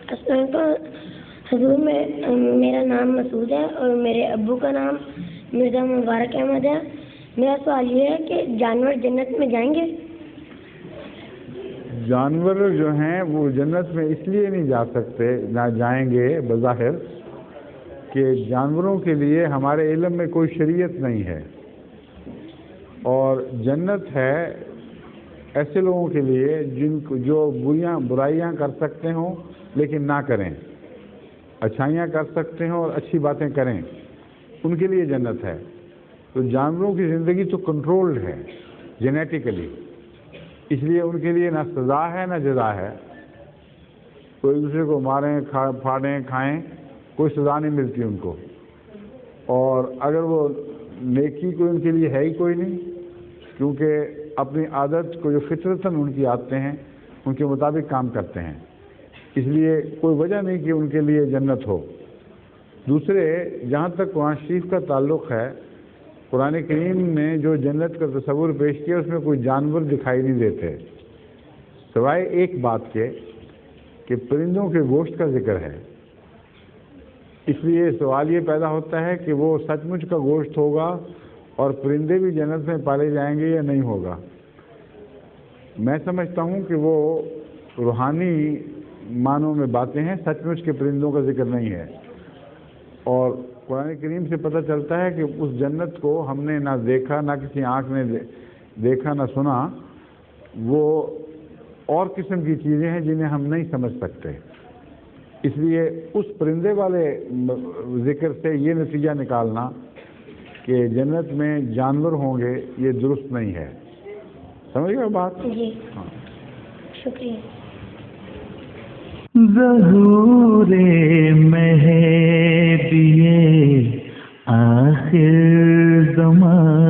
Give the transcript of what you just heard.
السلام علیکم حضور، میرا نام مسعود ہے اور میرے ابو کا نام مرزا مبارک احمد ہے۔ میرا سوال یہ ہے کہ جانور جنت میں جائیں گے؟ جانور جو ہیں وہ جنت میں اس لیے نہیں جا سکتے، نہ جائیں گے بظاہر، کہ جانوروں کے لیے ہمارے علم میں کوئی شریعت نہیں ہے، اور جنت ہے ایسے لوگوں کے لیے جو برائیاں کر سکتے ہوں لیکن نہ کریں، اچھائیاں کر سکتے ہوں اور اچھی باتیں کریں، ان کے لیے جنت ہے۔ تو جانوروں کی زندگی تو کنٹرولڈ ہے جینیٹیکلی، اس لیے ان کے لیے نہ سزا ہے نہ جزا ہے۔ کوئی دوسرے کو ماریں، پھاڑیں، کھائیں، کوئی سزا نہیں ملتی ان کو، اور اگر وہ نیکی کوئی ان کے لیے ہے ہی کوئی نہیں، کیونکہ اپنی عادت کو جو فطرتاً ان کی عادتیں ہیں ان کے مطابق کام کرتے ہیں، اس لیے کوئی وجہ نہیں کہ ان کے لیے جنت ہو۔ دوسرے، جہاں تک قرآن شریف کا تعلق ہے، قرآن کریم نے جو جنت کا تصور پیش کیا اس میں کوئی جانور دکھائی نہیں دیتے، سوائے ایک بات کے کہ پرندوں کے گوشت کا ذکر ہے۔ اس لیے سوال یہ پیدا ہوتا ہے کہ وہ سچ مچ کا گوشت ہوگا اور پرندے بھی جنت میں پالے جائیں گے یا نہیں ہوگا؟ میں سمجھتا ہوں کہ وہ روحانی معنوں میں باتیں ہیں، سچ مچ کے پرندوں کا ذکر نہیں ہے، اور قرآن کریم سے پتہ چلتا ہے کہ اس جنت کو ہم نے نہ دیکھا، نہ کسی آنکھ نے دیکھا، نہ سنا، وہ اور قسم کی چیزیں ہیں جنہیں ہم نہیں سمجھ سکتے۔ اس لیے اس پرندے والے ذکر سے یہ نتیجہ نکالنا کہ جنت میں جانور ہوں گے، یہ درست نہیں ہے۔ سمجھ گئے بات؟ جی شکریہ۔ ظہور مہدی آخر زمان